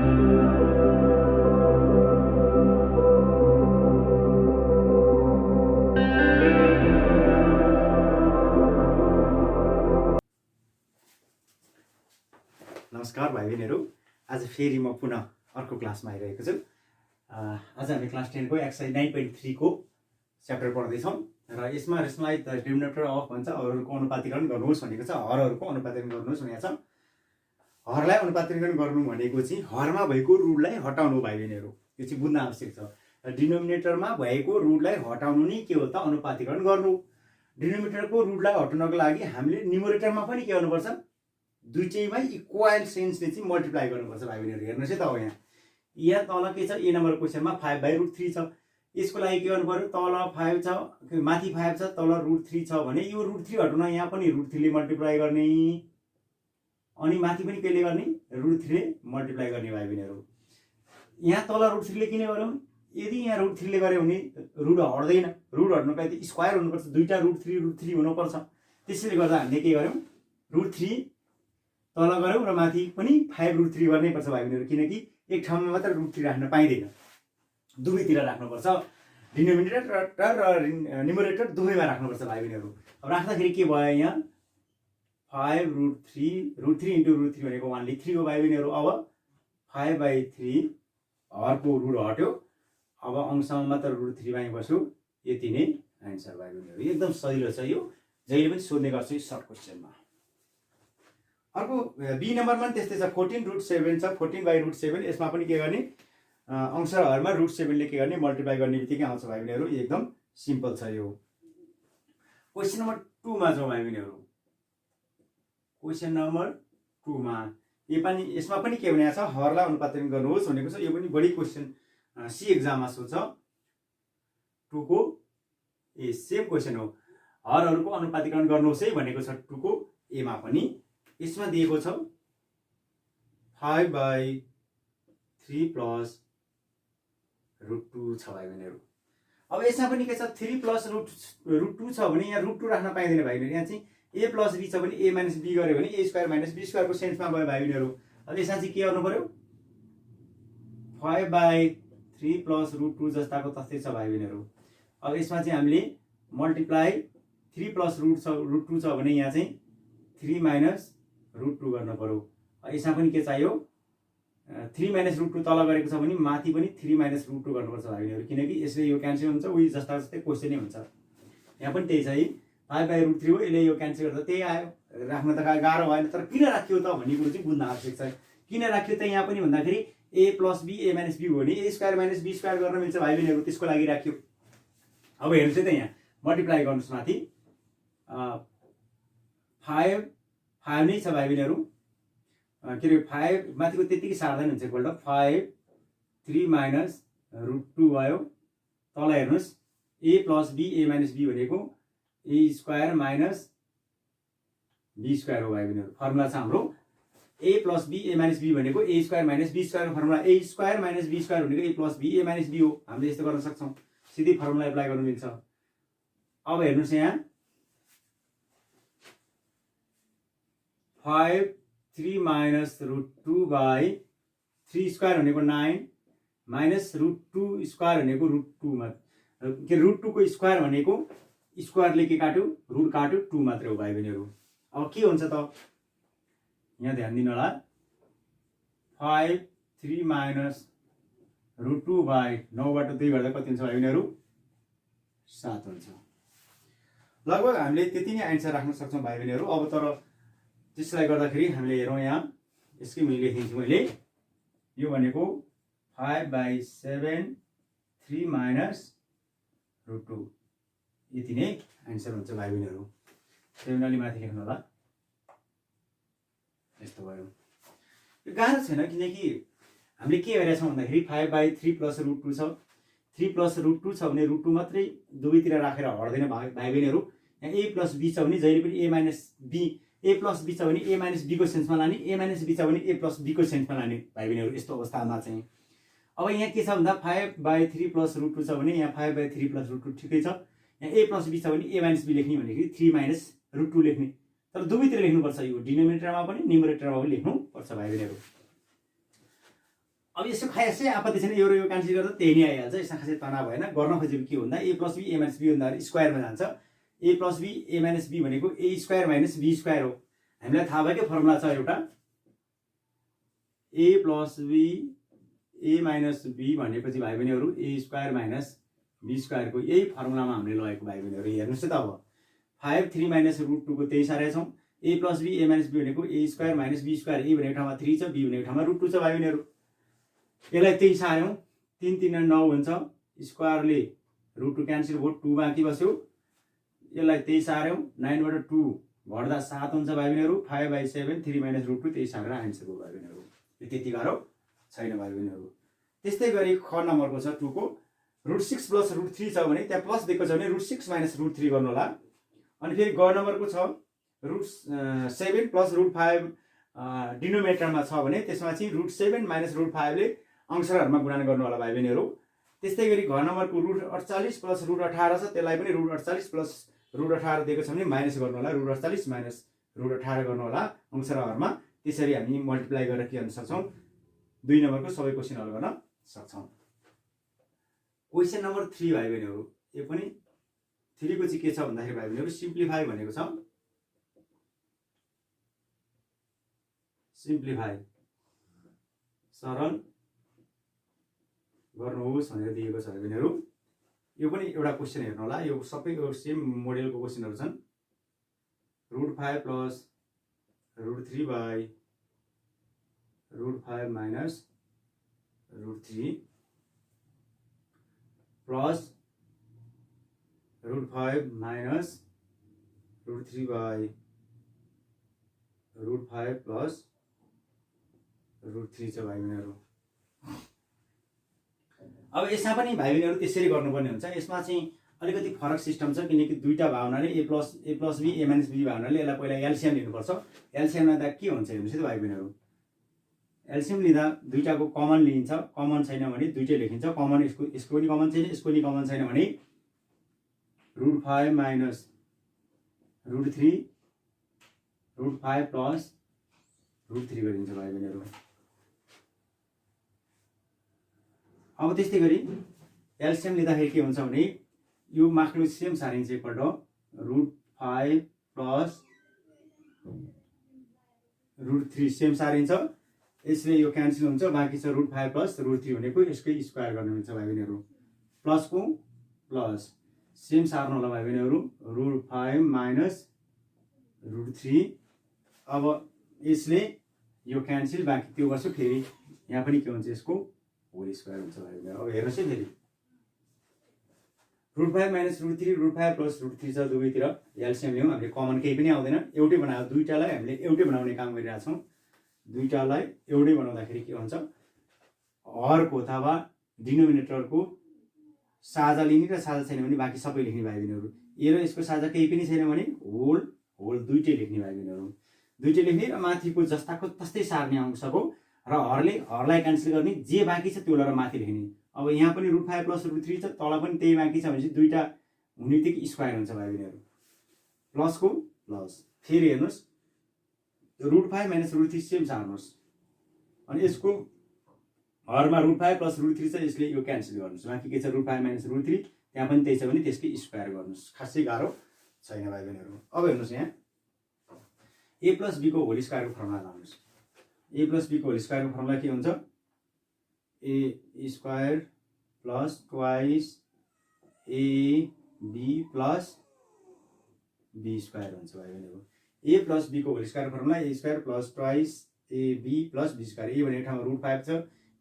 नमस्कार भाइ बहिनीहरू, आज फेरि म पुनः अर्को क्लासमा आइरहेको छु। आज हामी क्लास 10 को एक्सरसाइज 9.3 को च्याप्टर पढ्दैछौँ र यसमा रेसनलाइज द डिनोमिनेटर अफ भन्छ हरहरूको अनुपातीकरण गर्नुहोस् भनेको छ। हरहरूको अनुपातीकरण गर्नुहोस् भनेको छ। हरलाई अनुपातीकरण गर्नु भनेको चाहिँ हरमा भएको रुटलाई हटाउनु भाइ बहिनीहरू, यो चाहिँ बुझ्न आवश्यक छ। र डिनोमिनेटरमा भएको रुटलाई हटाउनु नै के हो त अनुपातीकरण गर्नु। डिनोमिनेटरको रुटलाई हटाउनको लागि हामीले न्युमरेटरमा पनि के गर्नुपर्छ, दुईटैमा इक्वल सेन्सले चाहिँ मल्टिप्लाई गर्नुपर्छ भाइ बहिनीहरू। हेर्नुहोस् है त, अब यहाँ तल के छ, ए नम्बर क्वेसनमा 5/√3 छ। यसको लागि के गर्नु पर्यो, तल 5 छ, माथि 5 छ, तल √3 छ भने यो √3 हटाउन यहाँ पनि √3 ले मल्टिप्लाई गर्ने अनि माथि पनि केले गर्ने, √3 ले मल्टिप्लाई गर्ने भाइ बहिनीहरू। यहाँ तल √3 ले किन गर्यौं, यदि यहाँ √3 ले गर्यो भने रुट हट्दैन। रुट हट्नुको लागि स्क्वायर हुनुपर्छ, दुईटा √3 हुनुपर्छ। त्यसैले गर्दा हामीले के गर्यौं, √3 तल गऱ्यौं र माथि पनि 5√3 गर्नै पर्छ भाइ बहिनीहरू, किनकि एक ठाउँमा मात्र √3 राख्न पाइँदैन, दुवैतिर राख्नुपर्छ। डिनोमिनेटर र न्युमरेटर दुवैमा राख्नुपर्छ भाइ बहिनीहरू। अब राख्दाखेरि के भयो, यहाँ 5√3 √3 × √3 भनेको 1/3 हो भाइ बहिनीहरू। अब 5/3 हरको रुट हट्यो, अब अंशमा मात्र √3 बाई बस्यो। यति नै आन्सर भाइ बहिनीहरू। एकदम सजिलो छ यो, जहिले पनि सोध्ने गर्छु सर्ट क्वेसनमा। अर्को बी नम्बरमा पनि त्यस्तै छ, 14√7 छ, 14/√7। यसमा पनि के गर्ने, अंश र हरमा √7 ले के गर्ने, मल्टिप्लाई गर्ने बित्तिकै आउँछ भाइ बहिनीहरू। एकदम सिम्पल छ यो। क्वेसन नम्बर 2 मा जाउँ भाइ बहिनीहरू। क्वेसन नम्बर 2 मा यसमा पनि के भनेको छ, हरलाई अनुपातीकरण गर्नुहोस् भनेको छ। यो पनि बढी क्वेसन सी एक्जाममा सोध्छ। 2 को सेम क्वेसन हो, हरहरूको अनुपातीकरण गर्नुहोस् है भनेको छ 2 को ए मा पनि। यसमा दिएको छ 5/3 + √2 छ भाइ बहिनीहरू। अब यसमा पनि के छ, 3 + √2 छ भने यहाँ √2 राख्न पाइँदैन भाइ बहिनीहरू। यहाँ चाहिँ a + b छ भने a - b गर्यो भने a² - b² को सेन्समा गयो भाइ बहिनीहरू। अब यसमा चाहिँ के गर्नु पर्यो, 5/3 + √2 जस्ताको तस्तै छ भाइ बहिनीहरू। अब यसमा चाहिँ हामीले मल्टिप्लाई 3 + √2 छ भने यहाँ चाहिँ 3 - √2 गर्नु पर्यो। यसमा पनि के चाहियो, 3 - √2 तल गरेको छ भने माथि पनि 3 - √2 गर्नुपर्छ भाइ बहिनीहरू, किनकि यसले यो क्यान्सल हुन्छ, उही जस्ता जस्तै क्वेसनै हुन्छ। यहाँ पनि त्यही छ है, 5/√3 हो, यसले यो क्यान्सल गर्दा त्यही आयो। राख्न त गाह्रो भएन, तर किन राखियो त भन्ने कुरो चाहिँ बुझ्न आवश्यक छ। किन राखियो त यहाँ पनि भन्दाखेरि a + b a - b हो भने a² - b² गर्न मिल्छ भाइ बहिनीहरू, त्यसको लागि राख्यो। अब हेर्नुहोस् है त, यहाँ मल्टिप्लाई गर्नुहोस् माथि 5 नै छ भाइ बहिनीहरू। के अरे 5 माथिको त्यतिकै सार्दैन हुन्छ, एकपल्ट 5 3 - √2 भयो। तल हेर्नुहोस् a + b a - b भनेको a² - b² हो भाइ बहिनीहरू। फर्मुला छ हाम्रो a + b a - b भनेको a² - b² को फर्मुला, a² - b² भनेको a + b a - b हो। हामीले यस्तो गर्न सक्छौँ, सिधै फर्मुला एप्लाई गर्नु मिल्छ। अब हेर्नुहोस् यहाँ 5 3 - √2/3² भनेको 9 - √2² भनेको √2 मा के √2 को स्क्वायर भनेको स्क्वायरले के काट्यो, रुट काट्यो, 2 मात्र हो भाइ बहिनीहरू। अब के हुन्छ त, यहाँ ध्यान दिनु होला, 5 3 - √2/9 बाट 2 गर्दा कति हुन्छ भाइ बहिनीहरू, 7 हुन्छ। लगभग हामीले त्यति नै आन्सर राख्न सक्छौँ भाइ बहिनीहरू। अब तर त्यसलाई गर्दाखेरि हामीले हेरौँ, यहाँ यसकै मैले लेखिदिन्छु मैले, यो भनेको 5/7 3 - √2, यति नै आन्सर हुन्छ भाइ बहिनीहरू। त्यही अलि माथि लेख्नु होला, यस्तो भयो। यो गाह्रो छैन, किनकि हामीले के गरेका छौँ भन्दाखेरि 5/3 + √2 छ, 3 + √2 छ भने √2 मात्रै दुवैतिर राखेर हट्दैन भाइ बहिनीहरू। यहाँ a + b छ भने जहिले पनि a - b छ भने a - b को सेन्समा लाने, a - b छ भने a + b को सेन्समा लाने भाइ बहिनीहरू। यस्तो अवस्थामा चाहिँ अब यहाँ के छ भन्दा 5/3 + √2 छ भने यहाँ 5/3 + √2 ठिकै छ। यहाँ a + b छ भने a - b लेख्ने भनेको 3 - √2 लेख्ने, तर दुवैतिर लेख्नुपर्छ। यो डिनोमिनेटरमा पनि न्युमरेटरमा पनि लेख्नुपर्छ भाइ बहिनीहरू। अब यसो खासै आपत्ति छैन, यो क्यान्सल गर्दा त्यही नै आइहाल्छ, यसमा खासै तनाव भएन। गर्न खोजेको के भन्दा a + b a - b भन्दाखेरि स्क्वायरमा जान्छ। a + b a - b भनेको a square minus b square हो। हामीलाई थाहा भएकै फर्मुला छ एउटा, a + b a - b भनेपछि भाइ बहिनीहरू a square minus b square को यही फर्मुलामा हामीले लगेको भाइ बहिनीहरू। हेर्नुहोस् त अब 5 3 - √2 को त्यही सारेका छौँ। a + b a - b भनेको a square minus b square, a भनेको ठाउँमा 3 छ, b भनेको ठाउँमा √2 छ भाइ बहिनीहरू। यसलाई त्यही सार्यौँ, 3 3 9 हुन्छ, स्क्वायरले √2 क्यान्सल भयो, 2 बाँकी बस्यो। यसलाई त्यही सार्यौँ, 9 बाट 2 घट्दा 7 हुन्छ भाइ बहिनीहरू। 5/7 3 - √2 त्यही सारेर आन्सर हो भाइ बहिनीहरू। यो त्यति गाह्रो छैन भाइ बहिनीहरू। त्यस्तै गरी ख नम्बरको छ 2 को √6 + √3 छ भने त्यहाँ प्लस दिएको छ भने √6 - √3 गर्नु होला। अनि फेरि ग नम्बरको छ √7 + √5 डिनोमिनेटरमा छ भने त्यसमा चाहिँ √7 - √5 ले अंशहरूमा गुणन गर्नु होला भाइ बहिनीहरू। त्यस्तै गरी घ नम्बरको √48 + √18 छ, त्यसलाई पनि √48 + √18 दिएको छ भने माइनस गर्नु होला, √48 - √18 गर्नु होला अंशहरूमा। त्यसरी हामी मल्टिप्लाई गरेर के गर्न सक्छौँ, 2 नम्बरको सबै क्वेसन हल गर्न सक्छौँ। क्वेसन नम्बर 3 भाइ बहिनीहरू, यो पनि 3 को चाहिँ के छ भन्दाखेरि भाइ बहिनीहरू सिम्प्लिफाई भनेको छ। सिम्प्लिफाई सरल गर्नुहोस् भनेर दिएको छ भाइ बहिनीहरू। यो पनि एउटा क्वेसन हेर्नु होला, यो सबै सेम मोडेलको क्वेसनहरू छन्। √5 + √3/√5 - √3 प्लस √5 - √3/√5 प्लस √3 छ भाइ बहिनीहरू। अब यसमा पनि भाइ बहिनीहरू त्यसरी गर्नुपर्ने हुन्छ। यसमा चाहिँ अलिकति फरक सिस्टम छ, किनकि दुईटा भावनाले a + b a - b भावनाले यसलाई पहिला एलसिएम लिनुपर्छ। एलसिएम लिँदा के हुन्छ हेर्नुहोस् है भाइ बहिनीहरू, एलसिएम लिँदा दुईटाको कमन लिइन्छ, कमन छैन भने दुईटै लेखिन्छ। कमन यसको पनि कमन छैन, यसको पनि कमन छैन भने √5 - √3 √5 + √3 गरिन्छ भाइ बहिनीहरू। अब त्यस्तै गरी एलसिएम लिँदाखेरि के हुन्छ भने यो माथिल्लो सेम सारिन्छ, एकपल्ट √5 + √3 सेम सारिन्छ। यसले यो क्यान्सल हुन्छ, बाँकी छ √5 + √3 भनेको यसकै स्क्वायर गर्ने हुन्छ भाइ बहिनीहरू। प्लसको प्लस सेम सार्नु होला भाइ बहिनीहरू, √5 - √3। अब यसले यो क्यान्सल, बाँकी त्यो गर्छु, फेरि यहाँ पनि के हुन्छ, यसको होल स्क्वायर हुन्छ भाइ बहिनीहरू। अब हेर्नुहोस् है, फेरि √5 - √3 √5 + √3 छ, दुवैतिर एलसिएम लियौँ, हामीले कमन केही पनि आउँदैन, एउटै बनायो। दुईटालाई हामीले एउटै बनाउने काम गरिरहेको छौँ। दुईटालाई एउटै बनाउँदाखेरि के हुन्छ, हरको अथवा डिनोमिनेटरको साझा लिने र साझा छैन भने बाँकी सबै लेख्ने भाइ बहिनीहरू। ए र यसको साझा केही पनि छैन भने होल दुईटै लेख्ने भाइ बहिनीहरू। दुईटै लेख्ने र माथिको जस्ताको तस्तै सार्ने अंशको र हरलाई क्यान्सल गर्ने, जे बाँकी छ त्यसलाई र माथि लेख्ने। अब यहाँ पनि √5 + √3 छ, तल पनि त्यही बाँकी छ भने चाहिँ दुईटा हुने बित्तिकै स्क्वायर हुन्छ भाइ बहिनीहरू। प्लसको प्लस, फेरि हेर्नुहोस् √5 - √3 सेम सार्नुहोस्, अनि यसको हरमा √5 + √3 छ, यसले यो क्यान्सल गर्नुहोस्, बाँकी के छ √5 - √3, त्यहाँ पनि त्यही छ भने त्यसकै स्क्वायर गर्नुहोस्। खासै गाह्रो छैन भाइ बहिनीहरू। अब हेर्नुहोस् यहाँ a + b को होल स्क्वायरको फर्मुला लाउनुहोस्। a + b को होल स्क्वायरको फर्मुला के हुन्छ, a square plus twice ab plus b square हुन्छ भाइ बहिनीहरू। a + b को whole square formula a square plus twice ab plus b square. a भनेको ठाउँमा √5 छ,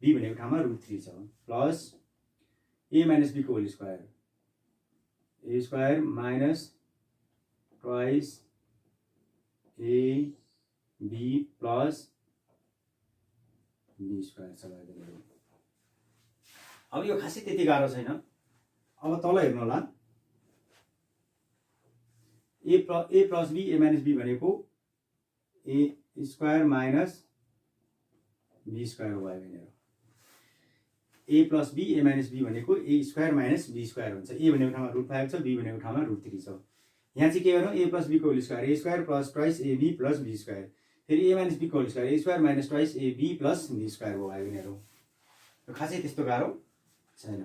b भनेको ठाउँमा √3 छ, प्लस a - b को whole square a square minus twice ab plus b square छ भाइ बहिनीहरू। अब यो खासै त्यति गाह्रो छैन। अब तल हेर्नु होला, a + b a - b भनेको a square minus b square हो भाइ बहिनीहरू। a + b a - b भनेको a square minus b square हुन्छ। a भनेको ठाउँमा √5 छ, b भनेको ठाउँमा √3 छ। यहाँ चाहिँ के गर्नु, a + b को whole square a square plus twice ab plus b square, फेरि a - b को whole square a square minus twice ab plus b square हो भाइ बहिनीहरू। खासै त्यस्तो गाह्रो छैन।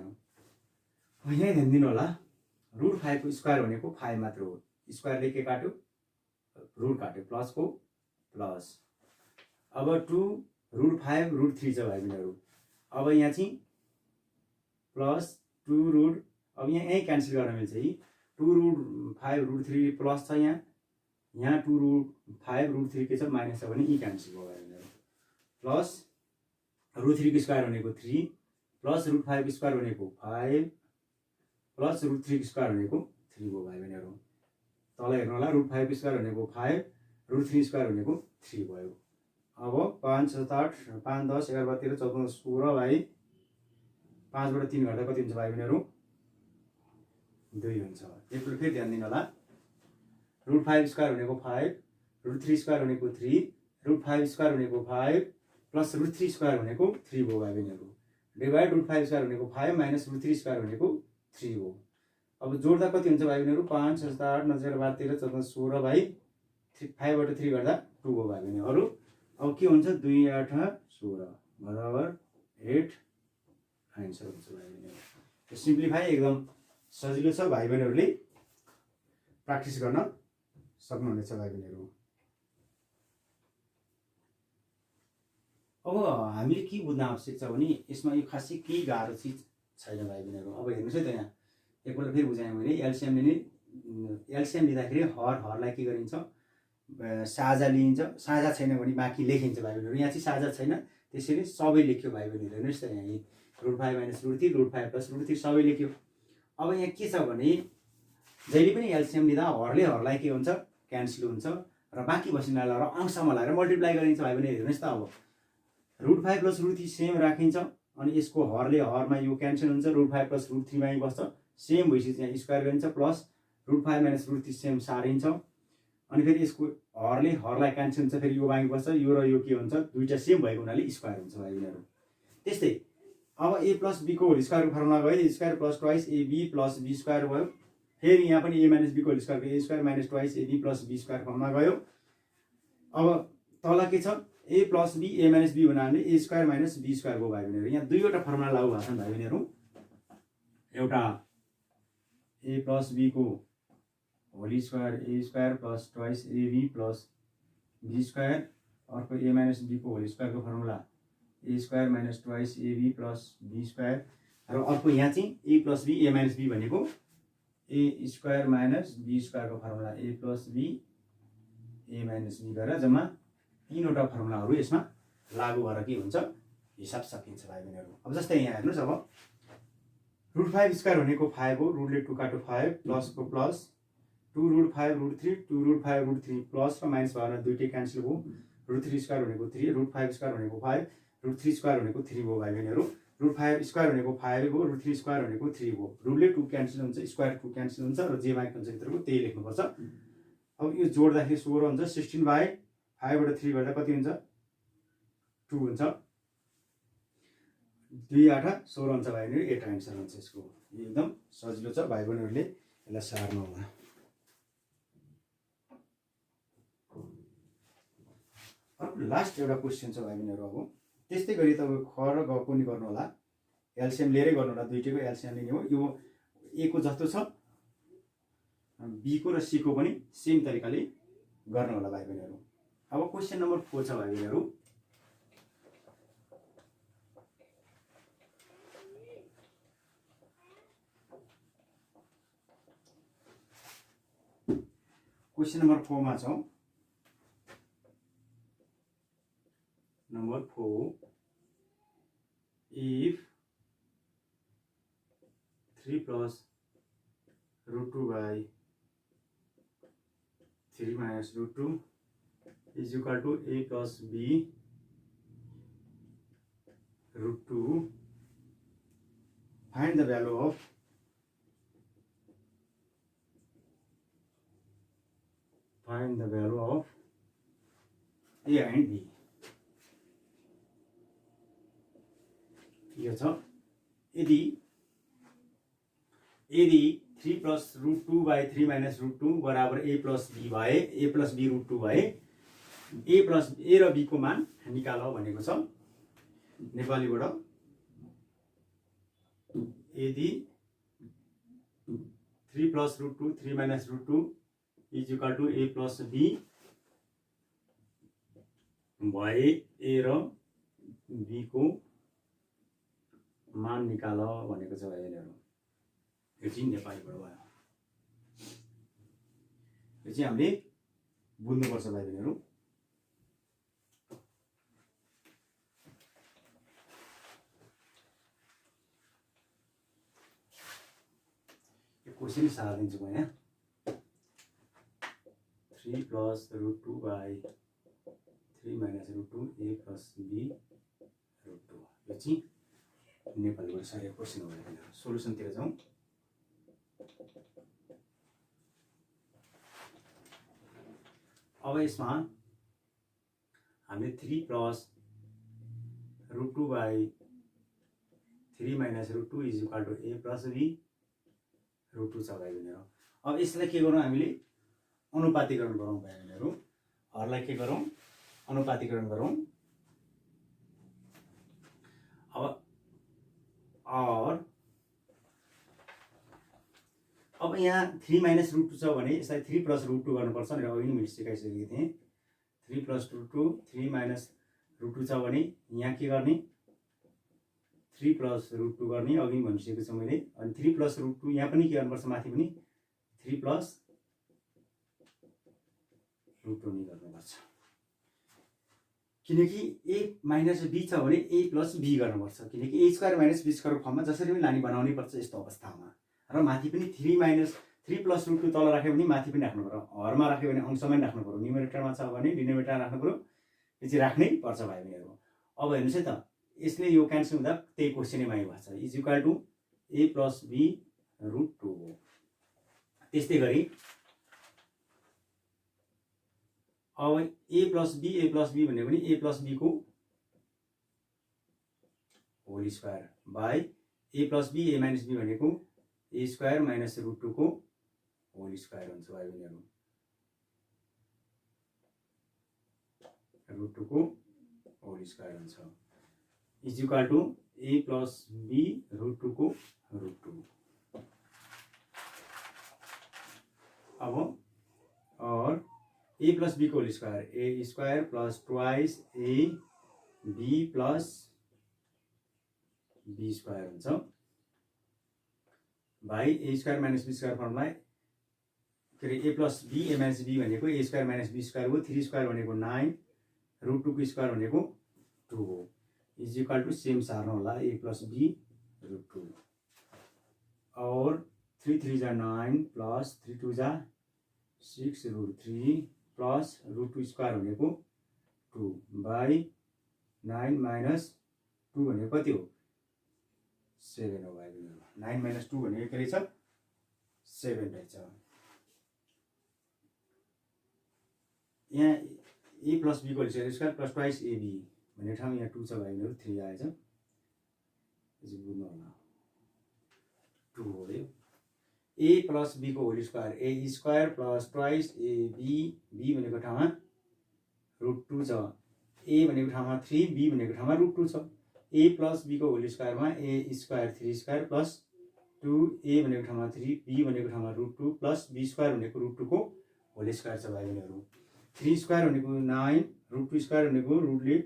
यहाँ ध्यान दिनु होला, √5 को स्क्वायर भनेको 5 मात्र हो। स्क्वायरले के काट्यो, रुट काट्यो, प्लसको प्लस। अब 2 √5 √3 छ भाइ बहिनीहरू। अब यहाँ चाहिँ प्लस 2 √, अब यहीँ क्यान्सल गर्न मिल्छ है। 2 √5 √3 प्लस छ, यहाँ 2 √5 √3 के छ माइनस छ भने यी क्यान्सल भयो भाइ बहिनीहरू। प्लस √3 को स्क्वायर भनेको 3 प्लस √5 को स्क्वायर भनेको 5 प्लस √3 को स्क्वायर भनेको 3 भयो भाइ बहिनीहरू। तल हेर्नु होला, √5 को स्क्वायर भनेको 5 √3 स्क्वायर भनेको 3 भयो। अब 5 7 8 5 10 11 12 13 14 16 भाइ 5 बाट 3 घट्दा कति हुन्छ भाइ बहिनीहरू, 2 हुन्छ। एकपल्ट फेरि ध्यान दिनु होला, √5 स्क्वायर भनेको 5 √3 स्क्वायर भनेको 3 √5 स्क्वायर भनेको 5 प्लस √3 स्क्वायर भनेको 3 भयो भाइ बहिनीहरू। डिभाइड √5 स्क्वायर भनेको 5 माइनस √3 स्क्वायर भनेको 3 हो। अब जोड्दा कति हुन्छ भाइ बहिनीहरू, 5 7 8 9 11 12 13 14 16 भाइ 5 बाट 3 गर्दा 2 हो भाइ बहिनीहरू। अब के हुन्छ, 2 8 16 बराबर 8 आन्सर हुन्छ भाइ बहिनीहरू। यो सिम्प्लिफाई एकदम सजिलो छ, भाइ बहिनीहरूले प्र्याक्टिस गर्न सक्नुहुनेछ भाइ बहिनीहरू। अब हामीले के बुझ्न आवश्यक छ भने यसमा यो खासै केही गाह्रो चिज छैन भाइ बहिनीहरू। अब हेर्नुहोस् है त, यहाँ एकपल्ट फेरि बुझाएँ मैले, एलसिएम लिँदाखेरि हरलाई के गरिन्छ, साझा लिइन्छ। साझा छैन भने बाँकी लेखिन्छ भाइ बहिनीहरू। यहाँ चाहिँ साझा छैन, त्यसैले सबै लेख्यो भाइ बहिनीहरू। हेर्नुहोस् त, यहाँ √5 माइनस √3 √5 प्लस √3 सबै लेख्यो। अब यहाँ के छ भने जहिले पनि एलसिएम लिँदा हरलाई के हुन्छ, क्यान्सल हुन्छ र बाँकी बस्नेलाई र अंशमा लगाएर मल्टिप्लाई गरिन्छ भाइ बहिनी। हेर्नुहोस् त, अब √5 प्लस √3 सेम राखिन्छ, अनि यसको हरमा यो क्यान्सल हुन्छ, √5 प्लस √3 मै बस्छ, सेम भइसक्यो, यहाँ स्क्वायर गरिन्छ, प्लस √5 माइनस √3 सेम सारिन्छ, अनि फेरि यसको हरलाई क्यान्सल हुन्छ, फेरि यो बाँकी बस्छ, यो र यो के हुन्छ, दुईटा सेम भएको हुनाले स्क्वायर हुन्छ भाइ बहिनीहरू। त्यस्तै अब a प्लस b को होल स्क्वायरको फर्मुला गयो, a square plus twice ab plus b square भयो। फेरि यहाँ पनि a माइनस b को होल स्क्वायरको a square minus twice ab plus b square formula गयो। अब तल के छ, a plus b a minus b भन्नाले a square minus b square भयो भाइ बहिनीहरू। यहाँ दुईवटा फर्मुला लागू भएको छन् भाइ बहिनीहरू। एउटा a प्लस b को whole square a square plus twice ab plus b square, अर्को a माइनस b को होल स्क्वायरको formula a square minus twice ab plus b square, र अर्को यहाँ चाहिँ a plus b a minus b भनेको a square minus b स्क्वायरको formula a plus b a minus b गरेर जम्मा तीनवटा फर्मुलाहरू यसमा लागू भएर के हुन्छ, हिसाब सकिन्छ भाइ बहिनीहरू। अब जस्तै यहाँ हेर्नुहोस्, अब √5 स्क्वायर भनेको 5 हो, रुटले 2 काट्यो 5 प्लसको प्लस 2 √5 √3 2 √5 √3 प्लस र माइनस भएर दुईटै क्यान्सल भयो। √3 स्क्वायर भनेको 3 √5 स्क्वायर भनेको 5 √3 स्क्वायर भनेको 3 भयो भाइ बहिनीहरू। √5 स्क्वायर भनेको 5 हो, √3 स्क्वायर भनेको 3 हो। रुटले 2 क्यान्सल हुन्छ, स्क्वायर 2 क्यान्सल हुन्छ, र जे बाँकी हुन्छ भित्रको त्यही लेख्नुपर्छ। अब यो जोड्दाखेरि 16 हुन्छ, 16 बाई 5 बाट 3 गर्दा कति हुन्छ, 2 हुन्छ, 2 8 16 हुन्छ भाइ बहिनीहरू, 8 आन्सर हुन्छ यसको। एकदम सजिलो छ, भाइ बहिनीहरूले यसलाई सार्नु होला। लास्ट एउटा क्वेसन छ भाइ बहिनीहरू। अब त्यस्तै गरी तपाईँ ख र ग पनि गर्नु होला, एलसिएम लिएरै गर्नु होला, दुईटैको एलसिएम लिने हो। यो ए को जस्तो छ, बी को र सी को पनि सेम तरिकाले गर्नु होला भाइ बहिनीहरू। अब क्वेसन नम्बर 4 छ भाइ बहिनीहरू। क्वेसन नम्बर 4 मा छौँ। Number 4, if 3 plus √2 by 3 minus √2 is equal to a plus b √2, find the value of a and b। यो छ, यदि 3 प्लस √2 बाई 3 माइनस √2 बराबर a प्लस b भए, a प्लस b √2 भए, a र b को मान निकाल भनेको छ। नेपालीबाट यदि 3 + √2 3 - √2 = a + b भए a र b को मान निकाल भनेको छ भाइ बहिनीहरु। यो चाहिँ नेपालीबाट भयो। यो चाहिँ हामीले बुझ्नुपर्छ भाइ बहिनीहरु। यो क्वेशन सारा दिन्छु म यहाँ। 3 + √2 / 3 - √2 a + b √2। यो चाहिँ नेपालीबाट सारे क्वेशन हो भने सोलुसनतिर जाउँ। अब यसमा हामीले 3 + √2 / 3 - √2 = a + b √2 छ भाइ बहिनीहरु। अब यसलाई के गरौँ हामीले अनुपातीकरण गरौँ भाइ बहिनीहरु। हरुलाई के गरौँ अनुपातीकरण गरौँ। अब यहाँ 3 - √2 छ भने यसलाई 3 + √2 गर्नुपर्छ भनेर अघि नै मैले सिकाइसकेको थिएँ। 3 + √2 3 - √2 छ भने यहाँ के गर्ने 3 + √2 गर्ने अघि नै भनिसकेको छु मैले। अनि 3 + √2 यहाँ पनि के गर्नुपर्छ माथि पनि 3 + √2 नै गर्नुपर्छ। किनकि a - b छ भने a + b गर्नुपर्छ। किनकि a² - b² फर्ममा जसरी पनि लानी बनाउनै पर्छ यस्तो अवस्थामा। र माथि पनि 3 - √2 तल राख्यो भने माथि पनि राख्नु पर्यो। हरमा राख्यो भने अंशमा राख्नु पर्यो। न्युमरेटरमा छ भने डिनोमिनेटरमा राख्नु पर्यो। यो चाहिँ राख्नै पर्छ भाइ बहिनीहरु। अब हेर्नुस् है त यसले यो क्यान्सल हुँदा त्यही क्वेशनैमा भएको छ = a + b √2 हो। त्यस्तै गरी अब a + b भनेको पनि a + b को whole square by a + b a - b भनेको a² - √2 को होल स्क्वायर हुन्छ भाइ बहिनीहरु। √2 को होल स्क्वायर हुन्छ = a + b √2 को √2। अब और a + b को whole square a² + 2 ab + b² हुन्छ बाइ a² - b² फर्ममा के रे a + b a - b भनेको a² - b² हो। 3² भनेको 9 √2 को स्क्वायर भनेको 2 हो = सेम सार्नु होला a + b √2 और 3 3 = 9 + 3 2 = 6 √3 + √2² भनेको 2 बाइ 9 - 2 भनेको कति हो 7 हो भाइ बहिनीहरु। 9 - 2 भनेको के रहेछ 7 रहेछ। यहाँ a + b को होल स्क्वायर + 2 ab भन्ने ठाउँ यहाँ 2 छ भाइ बहिनीहरु 3 आएछ। यो चाहिँ बुझ्नु होला 2 हो यो। a + b को whole square a² + 2 ab b भनेको ठाउँमा √2 छ। a भनेको ठाउँमा 3 b भनेको ठाउँमा √2 छ। a + b को होल स्क्वायरमा a² 3² + 2a भनेको ठाउँमा 3 b भनेको ठाउँमा √2 + b² भनेको √2 को होल स्क्वायर छ भाइ बहिनीहरु। 3² भनेको 9 √2² भनेको रुटले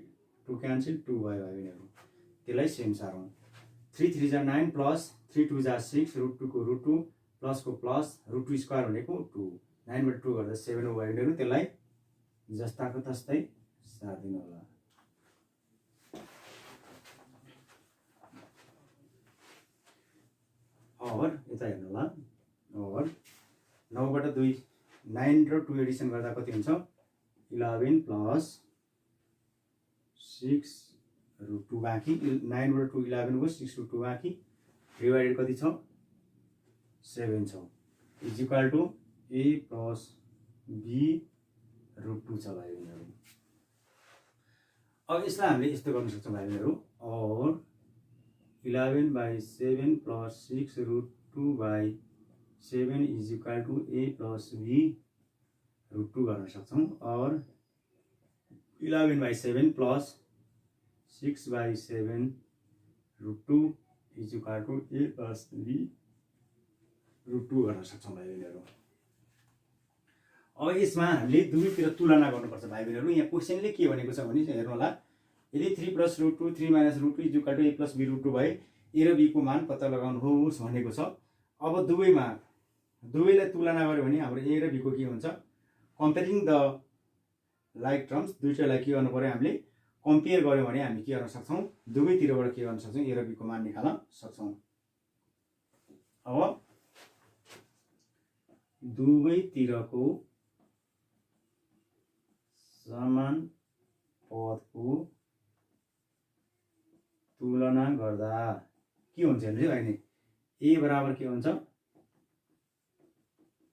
2 क्यान्सल 2 भयो भाइ बहिनीहरु। त्यसलाई सेम सारौँ 3 3 = 9 + 3 2 = 6 √2 को √2 प्लस को प्लस √2² भनेको 2 9 बाट 2 गर्दा 7 हो भाइ बहिनीहरु। त्यसलाई जस्ताको तस्तै सार्दिनु होला। और यता हेर्नु होला और 9 बाट 2 9 र 2 एडिसन गर्दा कति हुन्छ 11 + 6 √2 बाँकी 9 बाट 2 11 हो 6 √2 बाँकी डिवाइडेड कति छ 7 छ = a + b √2 छ भाइ बहिनीहरु। अब यसलाई हामीले यस्तो गर्न सक्छौं भाइ बहिनीहरु और 11/7 + 6 √2/7 = a + b √2 गर्न सक्छौं और 11/7 + 6/7 √2 is equal to a plus b root 2 गर्न सक्छौँ भाइ बहिनीहरू। अब यसमा हामीले दुवैतिर तुलना गर्नुपर्छ भाइ बहिनीहरू। यहाँ क्वेसनले के भनेको छ भने हेर्नु होला, यदि 3 plus root 2 3 minus root 2 is equal to a plus b root 2 भए ए र बी को मान पत्ता लगाउनुहोस् भनेको छ। अब दुवैलाई तुलना गर्यो भने हाम्रो ए र बी को के हुन्छ, कम्पेयरिङ द लाइक टर्म्स, दुईटैलाई के गर्नु पर्यो हामीले कम्पेयर गर्यो भने हामी के गर्न सक्छौँ, दुवैतिरबाट के गर्न सक्छौँ, ए र बी को मान निकाल्न सक्छौँ। अब दुवैतिरको समान पदको तुलना गर्दा के हुन्छ भने अहिले ए बराबर के हुन्छ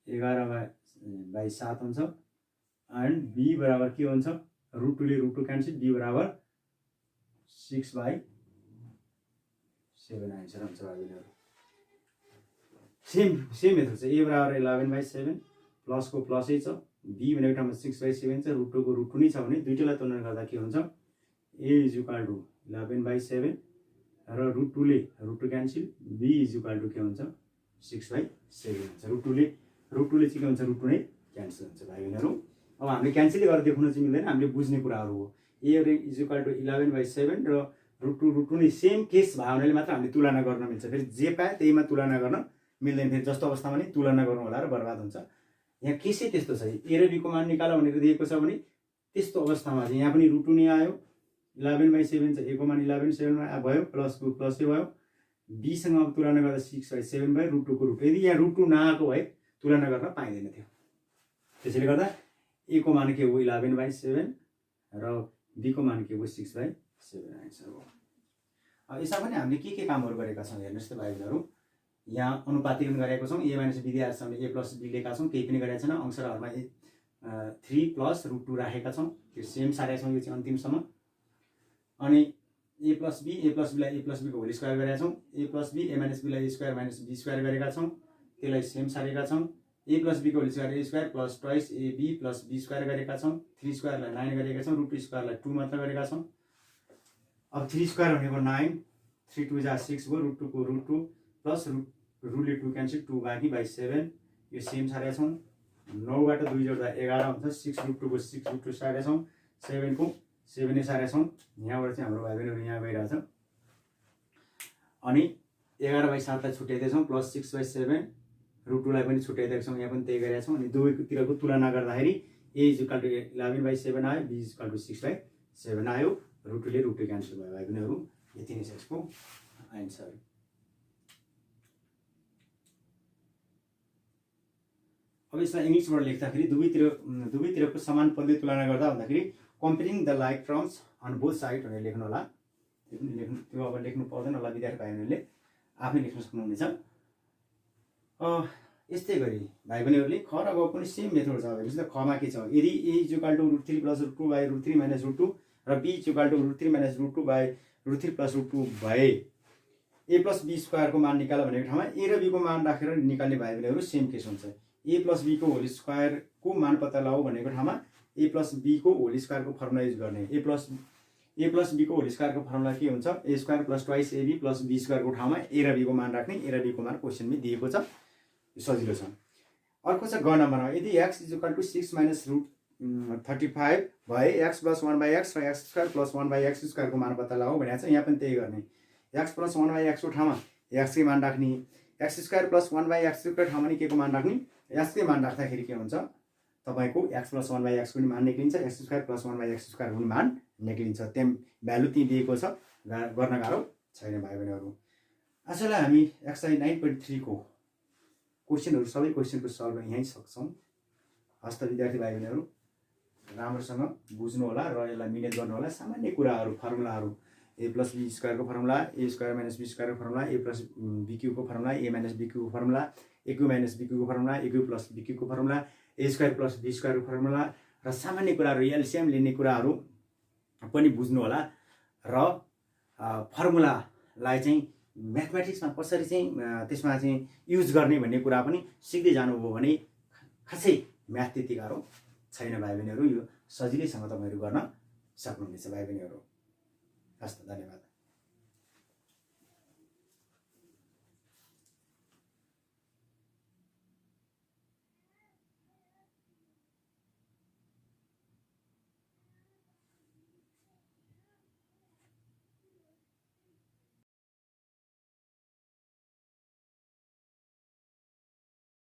11/7 हुन्छ एन्ड बी बराबर के हुन्छ रुट 2 ले रुट 2 क्यान्सल, बी बराबर 6/7 आन्सर हुन्छ भाइ बहिनीहरू। सेम मेथड छ, ए बराबर 11/7 प्लस को प्लसै छ, बी भनेको ठाउँमा 6/7 छ, रुट 2 को रुट 2 नै छ भने दुईटैलाई तुलना गर्दा के हुन्छ, ए इज इक्वल टु 11/7 र रुट 2 ले root 2 cancel, B is equal to के हुन्छ 6/7 हुन्छ। रुट 2 ले चाहिँ के हुन्छ, रुट 2 नै क्यान्सल हुन्छ भाइ बहिनीहरू। अब हामीले क्यान्सलै गरेर देखाउन चाहिँ मिल्दैन, हामीले बुझ्ने कुराहरू हो। ए इज इक्वल टु 11/7 र रुट 2 नै सेम केस भयो भनेले मात्र हामीले तुलना गर्न मिल्छ। फेरि जे पाए त्यहीमा तुलना गर्न मिल्दैन, फेरि जस्तो अवस्थामा नि तुलना गर्नु होला र बर्बाद हुन्छ। यहाँ केसै त्यस्तो छ, ए र बी को मान निकाल भनेर दिएको छ भने त्यस्तो अवस्थामा चाहिँ यहाँ पनि रुट 2 नै आयो, 11/7 छ, ए को मान 11/7 भयो, प्लस को प्लसै भयो, बीसँग अब तुलना गर्दा 6/7 भयो, रुट 2 को रुट। यदि यहाँ रुट 2 नआएको भए तुलना गर्न पाइँदैन थियो। त्यसैले गर्दा ए को मान के हो 11/7 र बी को मान के हो 6/7 आन्सर हो। अब यसमा पनि हामीले के कामहरू गरेका छौँ हेर्नुहोस् त भाइ बहिनीहरू। यहाँ अनुपातीकरण गरेको छौँ, ए माइनस बी दिएर हामीले ए प्लस बी लेखेका छौँ, केही पनि गरेका छैन। अंशहरूमा 3 प्लस रुट 2 राखेका छौँ, त्यो सेम सारेका छौँ यो चाहिँ अन्तिमसम्म। अनि ए प्लस बीलाई ए प्लस बी को होल स्क्वायर गरेका छौँ, A plus B A minus बीलाई A square minus be square गरेका छौँ, त्यसलाई सेम सारेका छौँ। ए प्लस बी को whole square A square plus twice A B plus be square गरेका छौँ, 3 स्क्वायरलाई 9 गरेका छौँ, रुट 2 स्क्वायरलाई 2 मात्र गरेका छौँ। अब 3 स्क्वायर भनेको 9, 3 2 जा 6 भयो, रुट 2 को रुट 2 प्लस रुटले 2 क्यान्सल 2/7 यो सेम सारेका छौँ। 9बाट 2 जोड्दा 11 हुन्छ, 6 रुट 2 को 6 रुट 2 सारेका छौँ, 7 को 7 नै सारेका छौँ। यहाँबाट चाहिँ हाम्रो भाइ बहिनीहरू यहाँ गइरहेछ। अनि 11/7 लाई छुट्याइदिएछौँ, प्लस 6/7 रुट 2 लाई पनि छुट्याइदिएका छौँ, यहाँ पनि त्यही गरेका छौँ। अनि दुवैतिरको तुलना गर्दाखेरि ए इज इक्वल टु 11/7 आयो, बी इज इक्वल टु 6/7 आयो, रुट 2 ले रुट 2 क्यान्सल भयो भाइ बहिनीहरू। यति नै छ यसको आन्सर। अब यसलाई इङ्ग्लिसबाट लेख्दाखेरि दुवैतिरको समान पदले तुलना गर्दा भन्दाखेरि comparing the like terms on both side भनेर लेख्नु होला। त्यो अब लेख्नु पर्दैन होला, विद्यार्थी भाइ बहिनीहरूले आफै लेख्न सक्नुहुनेछ। यस्तै गरी भाइ बहिनीहरूले ख र ग पनि सेम मेथड छ। हेर्नुहोस् त, खमा के छ, यदि A is equal to root 3 plus root 2 by root 3 minus root 2 र B is equal to root 3 minus root 2 by root 3 plus root 2 भए ए प्लस बी स्क्वायरको मान निकाल भनेको ठाउँमा ए र बी को मान राखेर निकाल्ने भाइ बहिनीहरू सेम केस हुन्छ। ए प्लस बी को होल स्क्वायरको मान पत्ता लगाऊ भनेको ठाउँमा ए प्लस बी को होल स्क्वायरको फर्मुला युज गर्ने। ए प्लस बी को होल स्क्वायरको फर्मुला के हुन्छ, A square plus twice AB plus B स्क्वायरको ठाउँमा ए र बी को मान राख्ने, ए र बी को मान क्वेसनमै दिएको छ, सजिलो छ। अर्को छ ग नम्बरमा, यदि x is equal to 6 minus root 35 भए x प्लस 1/x र x स्क्वायर प्लस 1/x स्क्वायरको मान पत्ता लगाऊ भनेको छ। यहाँ पनि त्यही गर्ने, x प्लस 1/x को ठाउँमा x कै मान राख्ने, x स्क्वायर प्लस 1/x को ठाउँमा नि के को मान राख्ने, x कै मान राख्दाखेरि के हुन्छ तपाईको x प्लस 1/x को नि मान निक्लिन्छ, x square plus 1/x square को नि मान निक्लिन्छ। त्यही भ्यालु त्यही दिएको छ, गर्न गाह्रो छैन भाइ बहिनीहरू। आजलाई हामी एक्सरसाइज 9.3 को क्वेसनहरू सबै क्वेसनको सल्भ गर्न यहीँ सक्छौँ। हस्त विद्यार्थी भाइ बहिनीहरू राम्रोसँग बुझ्नु होला र यसलाई मिनेट गर्नु होला। सामान्य कुराहरू, फर्मुलाहरू, ए प्लस बी स्क्वायर को formula, a square minus be square को फर्मुला, ए प्लस बीक्यू को फर्मुला, ए माइनस बीक्यू को formula, a cube minus b cube को formula, a cube plus b cube को formula, a square plus be square को formula र सामान्य कुराहरू LCM लिने कुराहरू पनि बुझ्नु होला। र फर्मुलालाई चाहिँ म्याथमेटिक्समा कसरी चाहिँ त्यसमा चाहिँ युज गर्ने भन्ने कुरा पनि सिक्दै जानुभयो भने खासै म्याथ त्यति गाह्रो छैन भाइ बहिनीहरू। यो सजिलैसँग तपाईहरु गर्न सक्नुहुनेछ भाइ बहिनीहरू। हस् त, धन्यवाद।